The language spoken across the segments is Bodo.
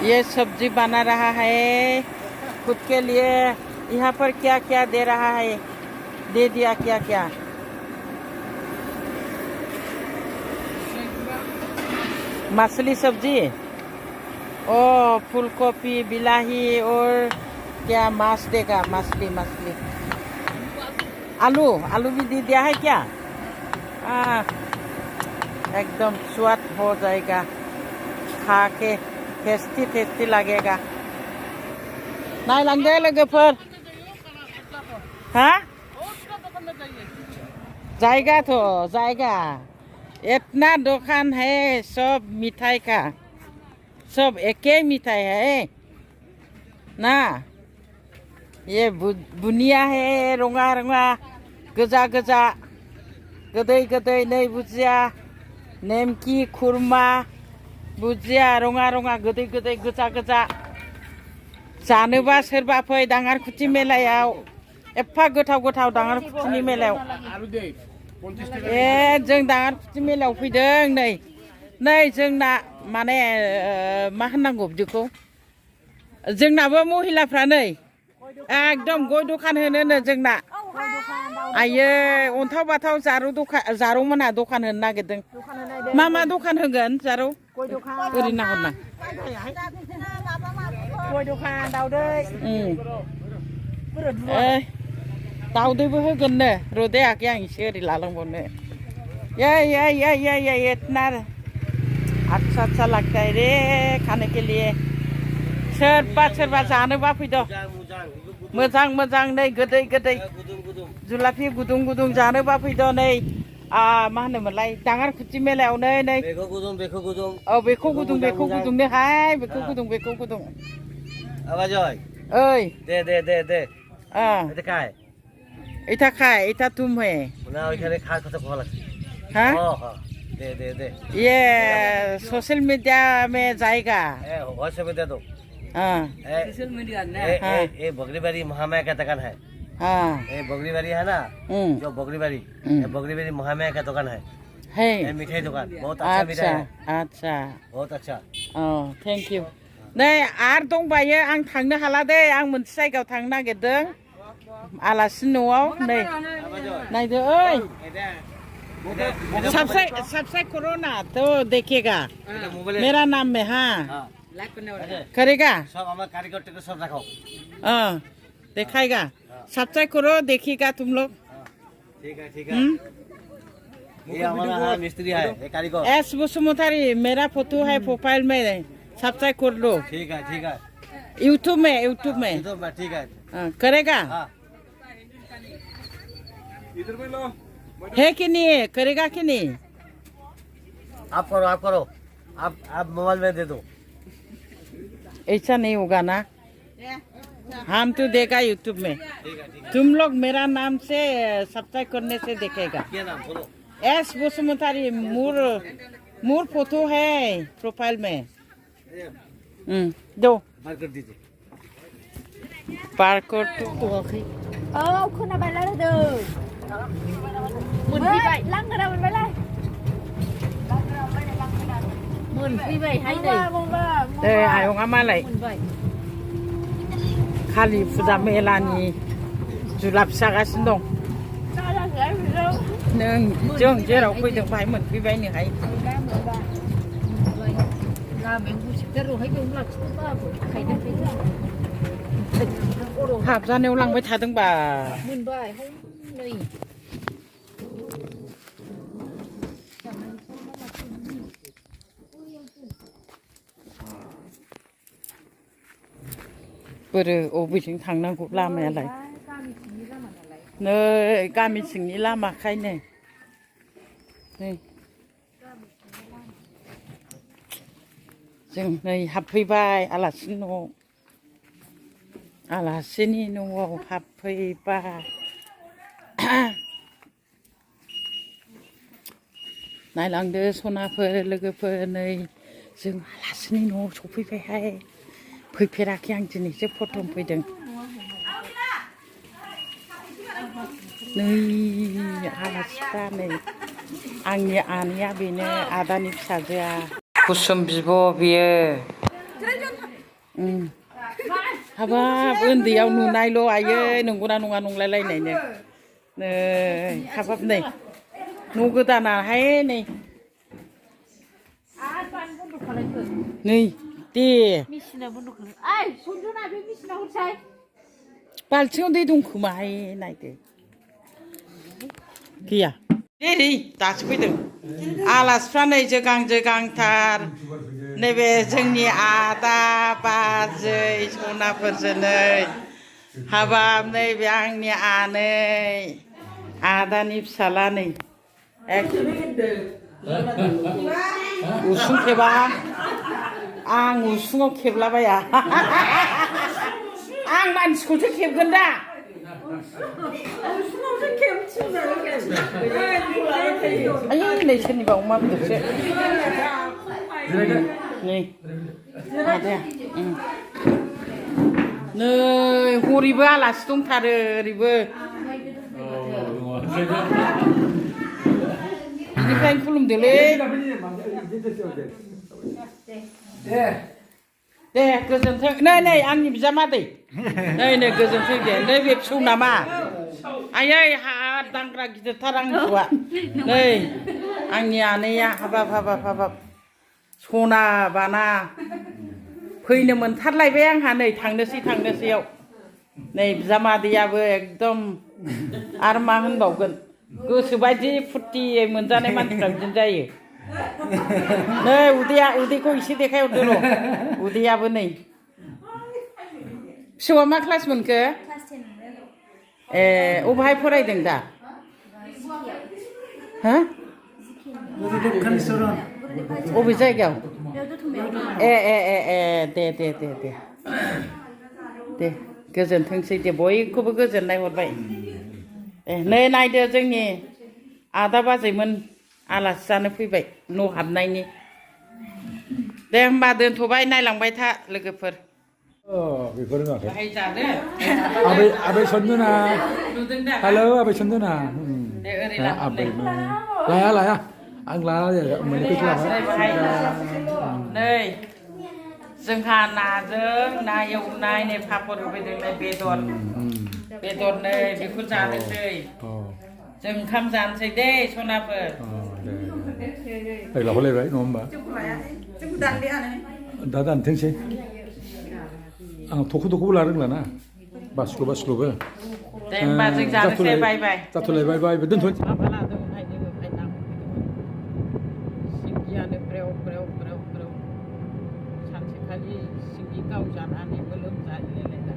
ये सब्जी बना रहा है खुद के लिए। यहाँ पर क्या क्या दे रहा है, दे दिया क्या क्या। मछली सब्जी, ओ फूल गोभी, बिलाही और क्या मांस देगा, मछली मछली। आलू आलू भी दे दिया है क्या। एकदम स्वाद हो जाएगा, खा के टेस्टी टेस्टी लगेगा। नहीं लांदे लोगोफोर। हाँ जाएगा तो जाएगा। इतना दुकान है, सब मिठाई का, सब एक ही मिठाई है ना। ये बुनिया है, रंगा रंगा, गजा गजा, गदै गदै, नै भुजिया, नेमकी, खुरमा, भुजिया, रंगा रंगा, गदै गदै, गजा गजा। जानोबा सोरबा फै दाङारकुथि मेलायाव, एफा गोथाव गोथाव दाङारकुथिनि मेलायाव। जों दाङारकुथि मेलायाव फैदों नै। नै जोंना माने मा होननांगौ बिदिखौ, जोंनाबो महिलाफ्रा नै एकदम गय दखान होनो जोंना। आयै अन्थाव बाथाव जारौ मोनहा दखान होनो नागिरदों। मा दखान होगोन जारौ? ओरै नाहरना गय दखान, दाउदै। दाउदैबो होगोननो रदे आगै, आं एसे ओरै लालांबावनो। ये इतना अच्छा अच्छा लगता है रे खाने के लिए। सोरबा सोरबा जानोबा फैदो। मोजां मोजां नै गोदै गोदै जुलाफि गुदुं गुदुं जानोबा फैदो नै। मा होनोमोनलाय दाङारकुथि मेलायाव नै नै। बेखौ गुदुं औ बेखौ गुदुं नोहाय, बेखौ गुदुं। आवाजय ओइ दे दे दे दे এটা খায়, এটা খায়, এটা तुम है না ওইখানে খাওয়ার কথা বলা আছে। हाँ दे दे दे। ये सोशल मीडिया में जाएगा। व्हाट्सएप पे दे दो। सोशल मीडिया ना। ये बगरीबारी महामाया का दुकान है। ये बगरीबारी है ना, जो बगरीबारी, बगरीबारी महामाया का दुकान है। मिठाई दुकान, बहुत अच्छा मिठाई है। अच्छा बहुत अच्छा। Thank you. नै आर दंबायो, आं थांनो हाला दे, आं मोनसे जायगायाव थांनो नागिरदों आलासि न'आव। नै नायदो ओइ, सब्सक्राइब करो ना तो देखेगा मेरा नाम में। हाँ करेगा, सब हमारे कारीगर को सब रखो। दिखाएगा, सब्सक्राइब करो, देखिएगा तुम लोग। ठीक है ठीक है। ये हमारा मिस्त्री है, ये कारीगर। एस बसुमतारी, मेरा फोटो है प्रोफाइल में, सब्सक्राइब कर लो। ठीक है ठीक है। यूट्यूब में ठीक है। करेगा है कि नहीं, करेगा कि नहीं? आप करो आप मोबाइल में दे दो। ऐसा नहीं होगा ना, हम तो देगा यूट्यूब में। तुम लोग मेरा नाम से सब्सक्राइब करने से देखेगा। क्या नाम बोलो? एस बसुमतारी, मूर फोटो है प्रोफाइल में। दो बार कर दीजिए। पार कर तो खोनाबाय रायलायदों। मोनफैबाय लांगोना मोनबायलाय। मोनफैबायहाय नै। आयंआ मालाय खालि फुजा मेलानि जुलाब जागासिनो दं। जों जेराव फैदों बाहाय मोनफैबायनोहाय। हाबजानायाव लांबाय थादोंबा। मोनबाय नै। बोरो अबेजों थांनांगौ लामायालाय? नै गामि सिंनि लामाखायनो नै जों नै हाबफैबाय आलासिनि न'आव। आलासिनि न'आव हाबफैबाय। नायलांदो सनाफोर लोगोफोर, नै जों आलासिनि न'आव सफैबायहाय। फैफेराखै आं, दिनैसो प्रथम फैदों। नै आलासिफ्रा नै आंनि आनैया बेनो, आदानि फिसाजोआ कुसुम बिब' बियो। हाबाब उन्दैयाव नुनायल' आयै नंगौना नङा नंलायलायनायनो नै हाबाब नै न' गोदानाहाय नै नै दे बाल्थिङाव दै दं खोमाहाय नायदो गैया दे दासो फैदों आलासिफ्रा नै जोगां जोगांथार नैबे जोंनि आदा बाजै सनाफोरजों नै हाबाब नैबे आंनि आनै आदानि फिसाला नै उसुं खेबा आं उसुङाव खेबलाबाया आं मानसिखौसो खेबगोन दा आयै नै सोरनिबा अमा बेदरसो नै मादैया नै हरैबो आलासि दंथारो ओरैबो बिनिफ्रायनो खुलुमदोलै दे गोजोन्थों नै आंनि बिजामादै नै गोजोन्थों दे नै बे फिसौ नामा आयै हाब दांग्रा गिदिरथार आंनि फिसौआ नै आंनि आनैया हाबाब सना बाना फैनो मोनथारलायबाय आंहा नै थांनोसैयाव नै बिजामादैयाबो एकदम आरो मा होनबावगोन गोसोबायदि फुर्तियै मोनजानाय मानसिफ्रा बिदिनो जायो नै उदैखौ एसे देखायहरदो र' उदैयाबो नै फिसौआ मा क्लास मोनखो ए अबेहाय फरायदों दा हा अबे जायगायाव ए दे गोजोनथोंसै दे बयखौबो गोजोननाय हरबाय नै नायदो जोंनि आदा बाजैमोन आलासि जानो फैबाय न' हाबनायनि दे होमबा दोनथ'बाय नायलांबाय था लोगोफोर बेफोर नुवाखै बाहाय जादो आबै सन्दना नुदों दा हेलौ आबै सन्दना दे ओरै आबै लाया आं लाया मोनैखौसो लाबाय नै जोंहा नाजों ना एवनाय नै पापर होफैदों नै बेदर नै बेखौ जानोसै जों ओंखाम जानोसै दे सनाफोर लायबाय नङा होमबा दा दानथोंसै आं थख' लानो रोंलाना बास्ल'बो दे होमबा जों जानोसै बाय जाथ'लायबाय दोनथ'नोसै माबा लादोंहाय जोङो सिंगियानो ब्रेव सानसेखालि सिंगि गावजानानैबो लोमजाहैलायलायदों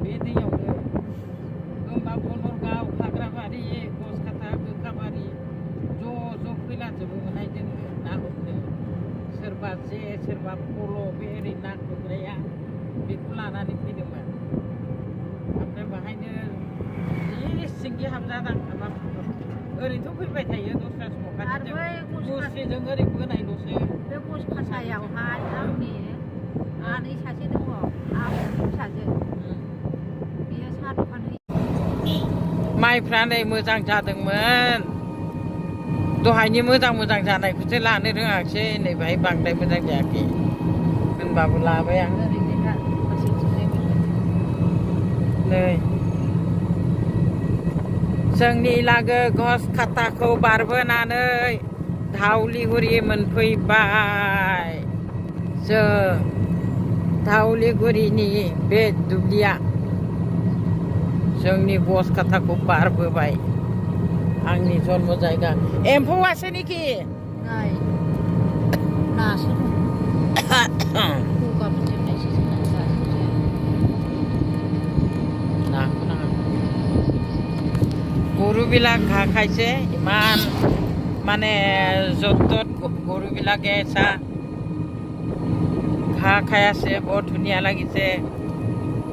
बे दैयावनो होमबा बनरगाव खाग्राबारि गसखाथा गोखाबारि ज' फैलाजोबोमोनहाय जोङो ना हमनो सोरबा जे सोरबा फल' बे ओरै ना गुरग्राया बेखौ लानानै फैदोंमोन ओमफ्राय बाहायनो जि सिंगि हाबजादां ओरैथ' फैबाय थायो दस्रा समाव खाथिजों मुस्रिजों ओरै बोनायल'सो बे गसखाथायावहाय आंनि आनै सासे दङ आबै फिसाजो बेयो साहा दखान होयो माइफ्रा नै मोजां जादोंमोन दहायनि मोजां जानायखौसो लानो रोङाखिसै नै बाहाय बांद्राय मोजां जायाखै होनबाबो लाबाय आं नै जोंनि लागो गसखाथाखौ बारबोनानै धावलिगुरि मोनफैबाय जों धावलिगुरिनि बे दुब्लिया जोंनि गसखाथाखौ बारबोबाय आंनि जन्म जायगा एम्फौआसो निखि नासो গৰুবিলাক ঘাঁহ খাইছে ইমান মানে য'ত ত'ত গৰুবিলাকে চাহ ঘাঁহ খাই আছে বৰ ধুনীয়া লাগিছে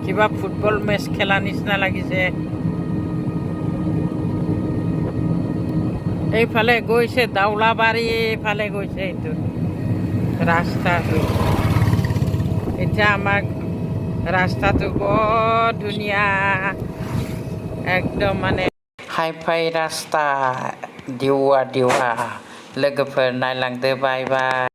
কিবা ফুটবল মেচ খেলা নিচিনা লাগিছে এইফালে গৈছে দাউলাবাৰী এইফালে গৈছে এইটো ৰাস্তাটো এতিয়া আমাৰ ৰাস্তাটো বৰ ধুনীয়া एकदम माने हाइ फाइ रास्ता दिवा लोगोफोर नायलांदो बाय बाय।